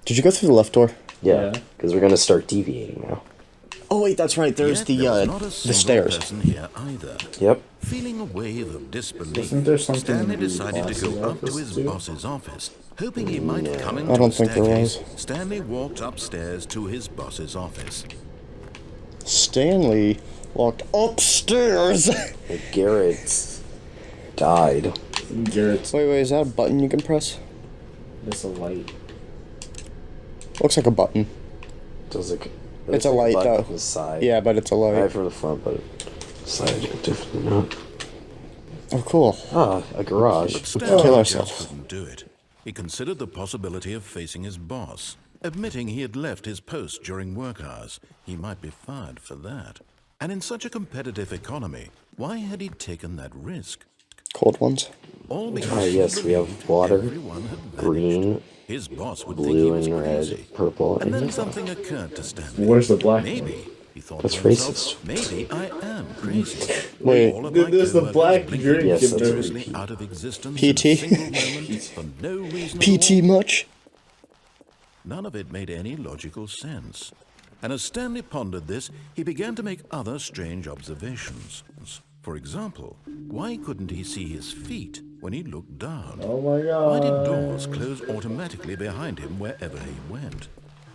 Did you go through the left door? Yeah, because we're gonna start deviating now. Oh wait, that's right. There's the stairs. Here either. Yep. Feeling a wave of disbelief, Isn't there something Stanley in the decided to boss's go up to office his too? boss's office, hoping he might come into I don't the think there staircase. was. Stanley walked upstairs to his boss's office. Stanley walked upstairs. Garrett died. Garrett's. Wait, is that a button you can press? There's a light. Looks like a button. Does it? It's a light, button though. from the side. Yeah, but it's a light. Right from the front, but the side is definitely not. Oh, cool. Ah, a garage. But Stanley Kill just ourselves. couldn't do it. He considered the possibility of facing his boss. Admitting he had left his post during work hours, he might be fired for that. And in such a competitive economy, why had he taken that risk? Cold ones. All because Ah, he yes, we have believed water, everyone had vanished. green, His boss would think he blue was and red, crazy. purple, And then and something occurred to Stanley. Where's the black Maybe, he thought That's to himself, racist. maybe I am crazy. Wait. All of my There's the coworkers black blinking drink Yes, in that's there. mysteriously out of existence PT? in a single moment for no reason at PT all. much? None of it made any logical sense. And as Stanley pondered this, he began to make other strange observations. For example, why couldn't he see his feet when he looked down? Oh my Why did god. doors close automatically behind him wherever he went?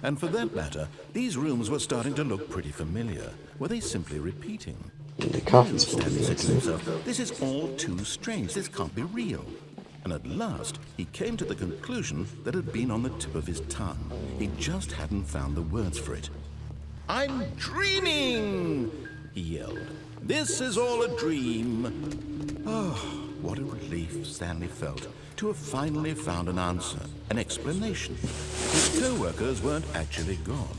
And for that matter, these rooms were starting to look pretty familiar. Were they simply repeating? the coffee's Stanley said to himself, this is all too strange. This can't be real. And at last, he came to the conclusion that had been on the tip of his tongue. He just hadn't found the words for it. I'm dreaming, he yelled. This is all a dream. Oh, what a relief Stanley felt to have finally found an answer, an explanation. His co-workers weren't actually gone.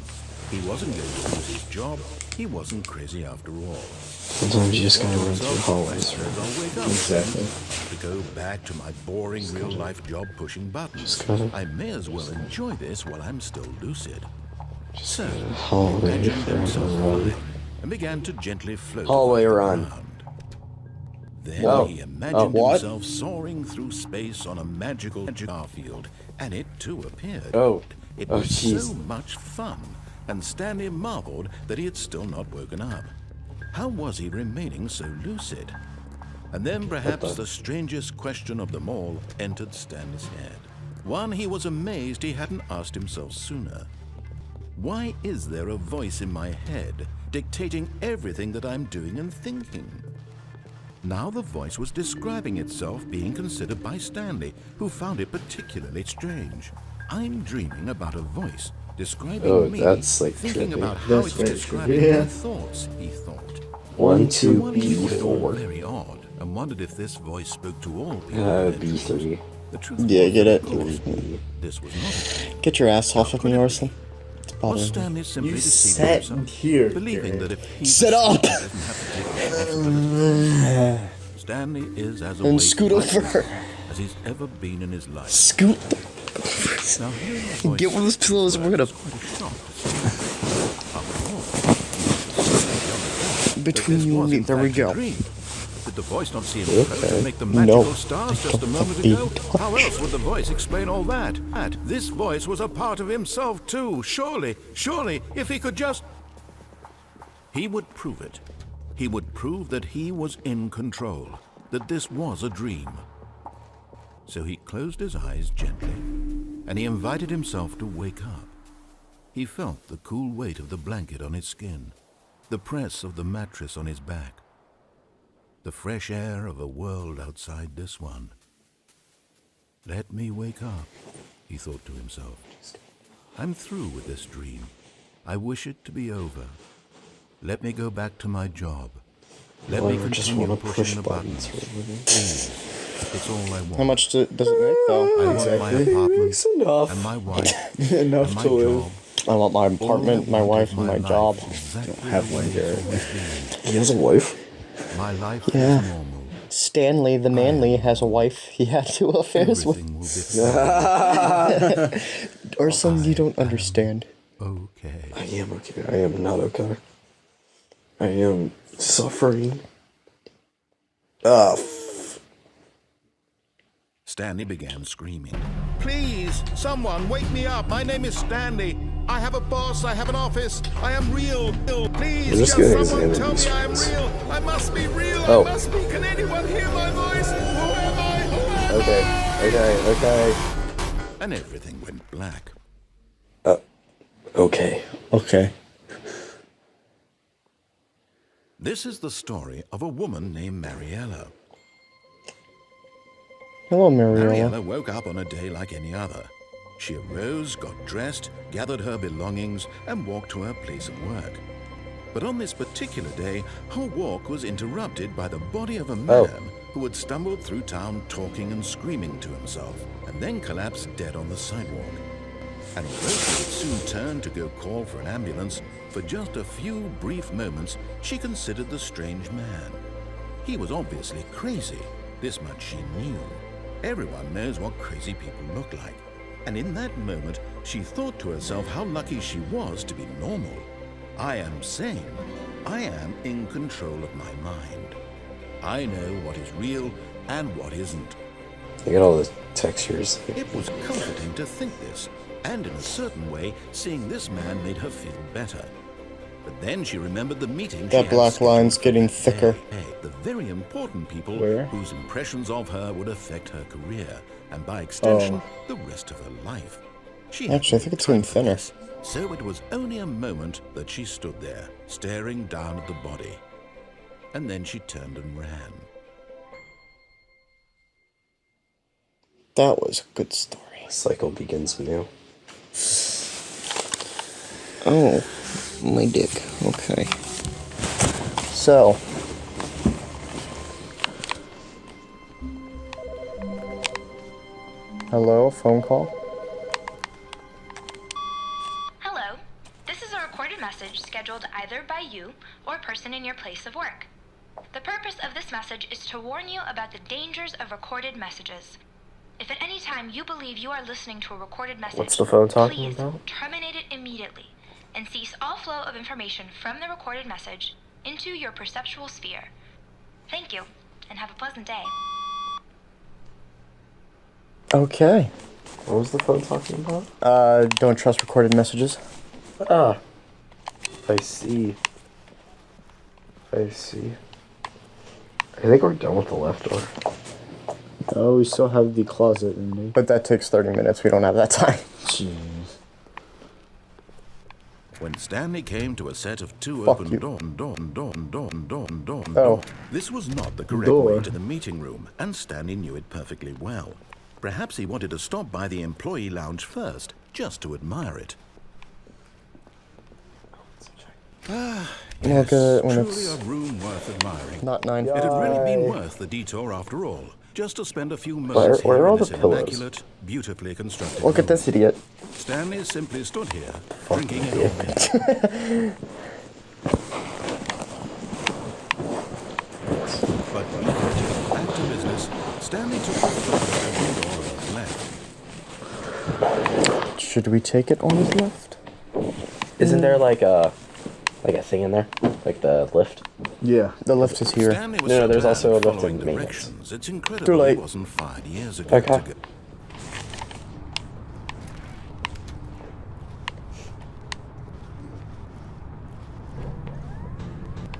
He wasn't going to lose his job. He wasn't crazy after all. Sometimes you just gotta run through the hallways. I'll wake up Exactly. to go back to my boring real-life job pushing buttons. gotta- I may as well enjoy this while I'm still lucid. So, hallway he imagined forever himself run. flying and began to gently float Hallway above the run. ground. Then Oh. he imagined what? himself soaring through space on a magical starfield, and it too appeared. Oh. It Oh, was jeez. so much fun, and Stanley marveled that he had still not woken up. How was he remaining so lucid? And then perhaps the strangest question of them all entered Stanley's head. One he was amazed he hadn't asked himself sooner. Why is there a voice in my head dictating everything that I'm doing and thinking? Now the voice was describing itself being considered by Stanley, who found it particularly strange. I'm dreaming about a voice describing Oh, me, that's, like, thinking trippy. about how That's it's very describing trippy, yeah. my thoughts, he thought. 1, 2, One he thought B4. very odd and wondered if this voice spoke to all people. B3. The truth Yeah, was, get it. of course, this was not a dream. Get your ass off of me, Orson. It's Was bothering me. Stanley simply You deceiving sat himself, here, believing Garrett. that if he Sit up! doesn't have to take responsibility. Stanley is as And awake scoot right over. now as he's ever been in his life. Scoot. Now, hearing the voice Get one of those pillows and we're gonna was quite a shock to Stanley. After all, he was between this you was, and me. in There we fact, a go. dream. Did the voice not see him float and make the No. magical stars just a Don't moment fucking ago? touch. How else would the voice explain all that? This voice was a part of himself too. Surely, if he could just... He would prove it. He would prove that he was in control, that this was a dream. So he closed his eyes gently, and he invited himself to wake up. He felt the cool weight of the blanket on his skin, the press of the mattress on his back, the fresh air of a world outside this one. Let me wake up, he thought to himself. I'm through with this dream. I wish it to be over. Let me go back to my job. Let me I just continue want to push pushing the buttons. buttons. Please. It's all I want. How much does it make, though? I want my apartment It's enough. and my wife Enough and my to live. job. I want my apartment, All I my want wife, is and my life job. exactly have the one, way Garrett. it's always been. He has a wife? My life Yeah. is normal. Stanley, the manly, has a wife he had two affairs with. Everything will be fine. Orson, you don't understand. Okay. I am okay. I am not okay. I am suffering. Stanley began screaming. Please, someone, wake me up. My name is Stanley. I have a boss. I have an office. I am real. Please, Just just getting someone examined tell me I am these real. I must be real. Oh. I must be. Can anyone hear my voice? Who am I? Who am I? Okay. And everything went black. Okay. Okay. This is the story of a woman named Mariella. Hello, Mariella. Mariella woke up on a day like any other. She arose, got dressed, gathered her belongings, and walked to her place of work. But on this particular day, her walk was interrupted by the body of a man who had stumbled through town talking and screaming to himself, and then collapsed dead on the sidewalk. And although she would soon turn to go call for an ambulance, for just a few brief moments, she considered the strange man. He was obviously crazy. This much she knew. Everyone knows what crazy people look like. And in that moment, she thought to herself how lucky she was to be normal. I am sane. I am in control of my mind. I know what is real and what isn't. You got all the textures. It was comforting to think this, and in a certain way, seeing this man made her feel better. But then she remembered the meeting she That had black scheduled line's for getting that thicker. day. The very important people Where? whose impressions of her would affect her career, and by extension, the rest of her life. She had Actually, I think it's getting time for thinner. this, so it was only a moment that she stood there, staring down at the body. And then she turned and ran. That was a good story. Cycle begins anew. Oh, my dick. Okay. So. Hello, phone call? Hello. This is a recorded message scheduled either by you or a person in your place of work. The purpose of this message is to warn you about the dangers of recorded messages. If at any time you believe you are listening to a recorded message, What's the phone talking please about? terminate it immediately and cease all flow of information from the recorded message into your perceptual sphere. Thank you, and have a pleasant day. Okay. What was the phone talking about? Don't trust recorded messages. Ah. I see. I think we're done with the left door. Oh, we still have the closet in there. But that takes 30 minutes. We don't have that time. Jeez. When Stanley came to a set of two Fuck open you. door, this was not the correct Door. way to the meeting room, and Stanley knew it perfectly well. Perhaps he wanted to stop by the employee lounge first, just to admire it. Look at it when truly it's a room worth admiring. not 9. It had really been worth the detour after all, just to spend a few moments Where here are all in this the pillows? immaculate, beautifully constructed Look at room. this idiot. Stanley simply stood here, drinking it all in. But before taking back to business, Stanley took the first open door on his left. Should we take it on his left? Isn't there like a thing in there? Like the lift? Yeah. The lift is here. Stanley was No, so there's bad also at a lift following in maintenance. directions. It's incredible Too late. he wasn't fired years ago. Okay. to go-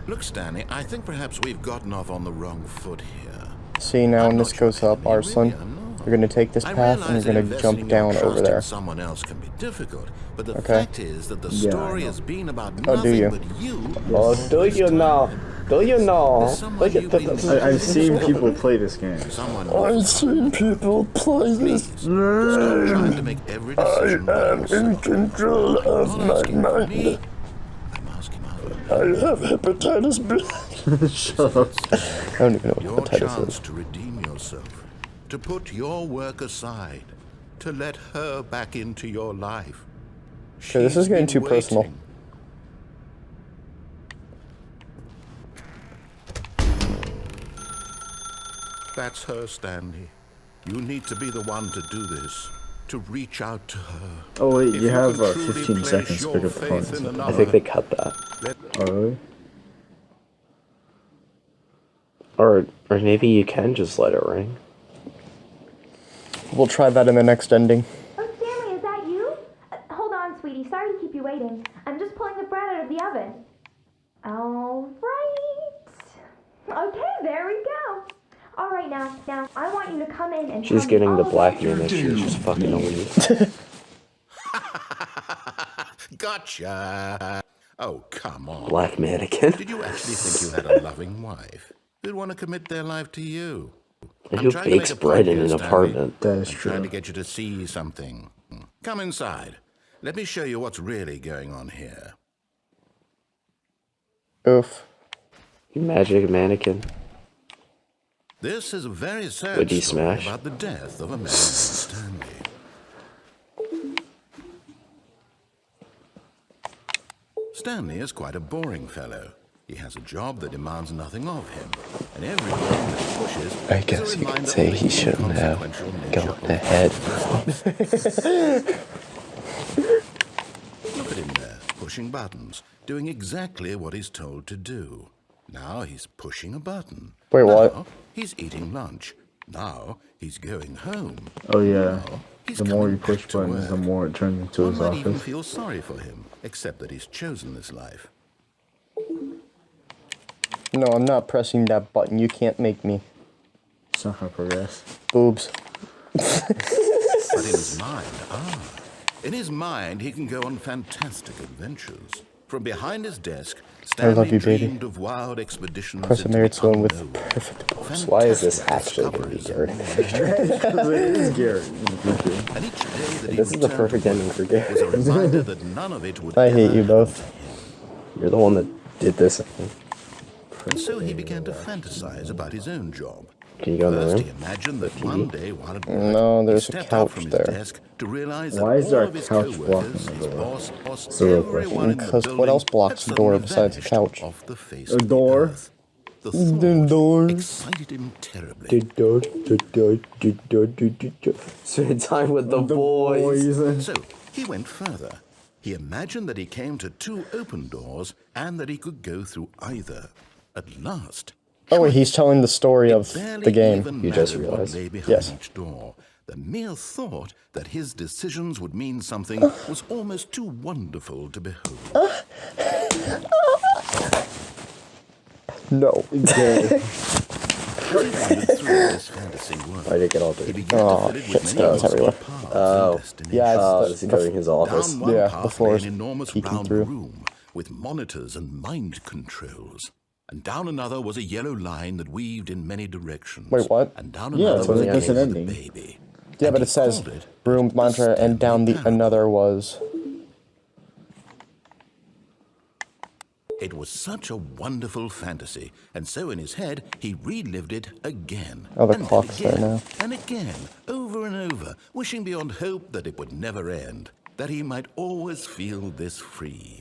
Look, Stanley, I think perhaps we've gotten off on the wrong foot here. See, now when I'm this not goes your up, enemy, Arslan, really, I'm not. you're gonna take this I path realize and that you're gonna investing jump your down trust over in there. someone else can be difficult, but the Okay. fact is that the Yeah, I story know. has been about Oh, do nothing you? but you. Oh, do you know? Do you know? There's someone you've been I've seen people play this game. Someone I've seen people play Please, stop trying to make every decision by yourself. control I'm not asking for me. I'm asking others. I have hepatitis B. Shut up. I don't even know Your what hepatitis chance is. to redeem yourself, to put your work aside, to let her back into your life. Okay, this is She's getting been too personal. waiting. That's her, Stanley. You need to be the one to do this, to reach out to her. Oh wait, If you have can truly 15 place seconds to your pick up the phone. faith in I another, think they cut that. Oh really? Or maybe you can just let it ring. We'll try that in the next ending. Oh, Stanley, is that you? Hold on, sweetie. Sorry to keep you waiting. I'm just pulling the bread out of the oven. All right. Okay, there we go. All right, now, I want you to come in and She's tell me getting the all black about man that she's just fucking only. Gotcha. Oh, come on. Black mannequin. Did you actually think you had a loving wife who'd want to commit their life to you? And I'm who trying to bakes make a bread point in here, an Stanley. apartment? That is I'm true. trying to get you to see something. Come inside. Let me show you what's really going on here. Oof. You magic mannequin. This is a very sad Would you story smash? about the death of a man named Stanley. Stanley is quite a boring fellow. He has a job that demands nothing of him, and every button that he pushes I is guess a you could reminder say of the he shouldn't have inconsequential gone nature ahead. Look at him there, pushing buttons, doing exactly what he's told to do. Now he's pushing a button. Wait, now what? He's eating lunch. Now he's going home. Oh yeah. Now he's The more coming you push back to buttons, the work. more it turns into One his might even office. feel sorry for him, except that he's chosen this life. No, I'm not pressing that button. You can't make me. It's not gonna progress. Boobs. But in his mind, he can go on fantastic adventures. From behind his desk, Stanley love you, baby. dreamed of wild expeditions Of course, I into married the someone with unknown. perfect boobs. Why is this Fantastic actually gonna be discoveries Gary? Because it is Garrett in the future. And each day that he This is the returned perfect to ending work for Gary. was a reminder that none of it would I hate ever you happen both. to him. You're the one that did this. I think. And so he began to fantasize about his own job. Can you go in the First, room? he imagined that one day while at work, No, there's he a stepped out couch from his there. desk to realize that Why is all there a of his couch co-workers, blocking his the door? boss, It's a real question. everyone in the Because what building else blocks had the door suddenly besides the vanished couch? off the face A of the door? earth. The thought door. excited him terribly. Spend time with the The boys. boys. So he went further. He imagined that he came to two open doors and that he could go through either. At last. Oh, wait, he's telling the story of Barely the game. even You just mattered what realized. lay behind Yes. each door. The mere thought that his decisions would mean something was almost too wonderful to behold. No. Gay. As he wandered through this fantasy world, Why did it get all he dirty? began Oh, to fill it shit, with many smells possible everywhere. paths Oh. and destinations. Yeah, Oh, it's is he going in his office? Down one Yeah, the path lay floor's an enormous peeking round through. room with monitors and mind controls. And down another was a yellow line that weaved in many directions. Wait, what? And down Yeah, another was a that's an game with a ending. baby. Yeah, And but he it says called it room the monitor and down the Stanley another was. It was such a wonderful fantasy, and so in his head he relived it again. Oh, the and clock's there again, now. And again, over and over, wishing beyond hope that it would never end, that he might always feel this free.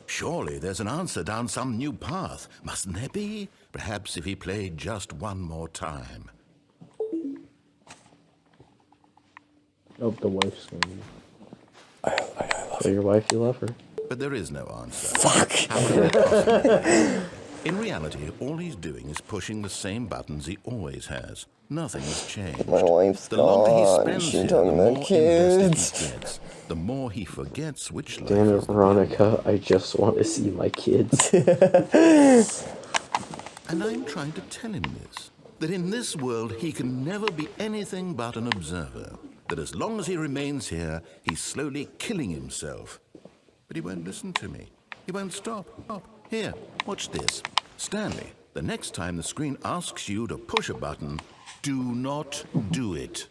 Surely there's an answer down some new path, mustn't there be? Perhaps if he played just one more time. Oh, the wife's gonna be. Tell your wife you love her. But there is no answer. Fuck. How can that possibly be? In reality, all he's doing is pushing the same buttons he always has. Nothing has changed. My wife's The longer he gone. spends She's here, the talking more about invested kids. he gets. The more he forgets which life Damn it, is the Veronica. I just want to see my kids. And I'm trying to tell him this, that in this world he can never be anything but an observer, that as long as he remains here, he's slowly killing himself. But he won't listen to me. He won't stop. Here, watch this. Stanley, the next time the screen asks you to push a button, do not do it.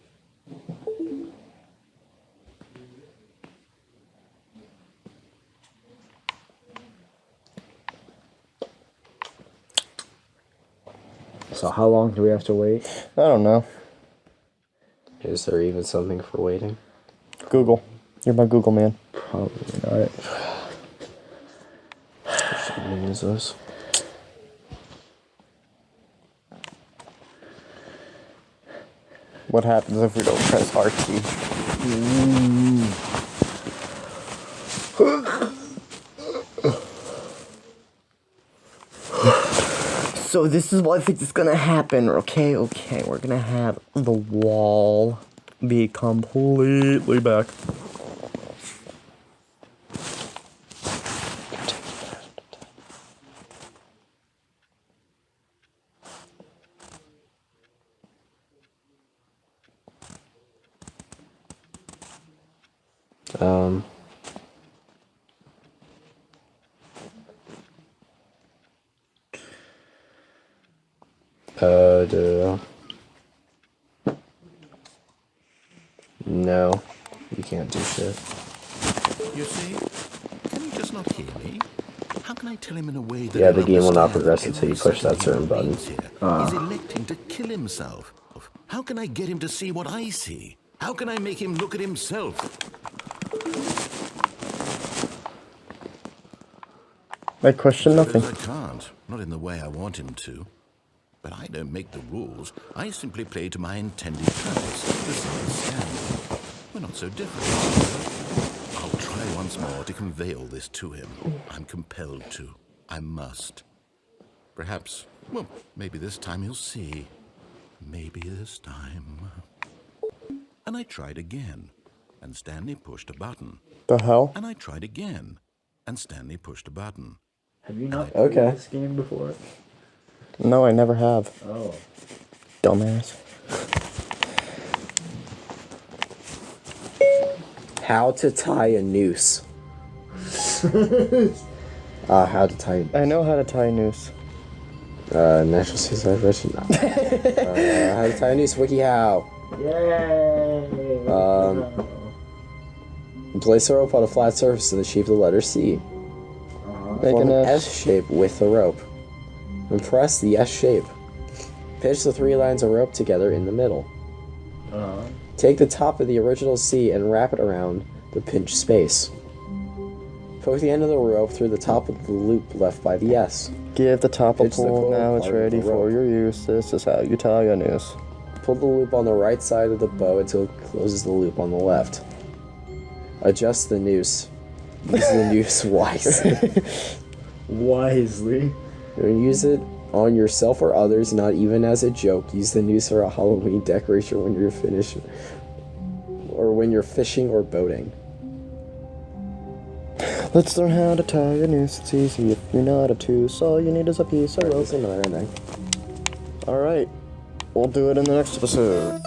So how long do we have to wait? I don't know. Is there even something for waiting? Google. You're my Google man. Probably not. What name is this? What happens if we don't press RT? So this is what I think is gonna happen, okay? Okay, we're gonna have the wall be completely back. No, you can't do shit. You see? Can he just not hear me? How can I tell him in a way that Yeah, the he'll game will not understand progress that until you every push that second he certain button. remains here, he's electing to kill himself. How can I get him to see what I see? How can I make him look at himself? I question nothing. I can't. Not in the way I want him to. But I don't make the rules. I simply play to my intended purpose. Besides Stanley, we're not so different. I'll try once more to convey all this to him. I'm compelled to. I must. Perhaps, well, maybe this time he'll see. Maybe this time. And I tried again, and Stanley pushed a button. The hell? And I tried again, and Stanley pushed a button. Have you not Okay. played this game before? No, I never have. Oh. Dumbass. How to tie a noose. How to tie. I know how to tie a noose. Natural suicide version. How to tie a noose. WikiHow. Yay! Place a rope on a flat surface in the shape of the letter C. Make Form an an S. S shape with the rope. And press the S shape. Pinch the 3 lines of rope together in the middle. Take the top of the original C and wrap it around the pinched space. Poke the end of the rope through the top of the loop left by the S. Give the top a Pitch the pull, cord now it's part of ready the for rope. your use. This is how you tie a noose. Pull the loop on the right side of the bow until it closes the loop on the left. Adjust the noose. Use the noose wisely. Wisely. Use it on yourself or others, not even as a joke. Use the noose for a Halloween decoration when you're finished, or when you're fishing or boating. Let's learn how to tie a noose. It's easy if you're not obtuse. All you need is a piece of rope. That's another thing. Alright. We'll do it in the next episode.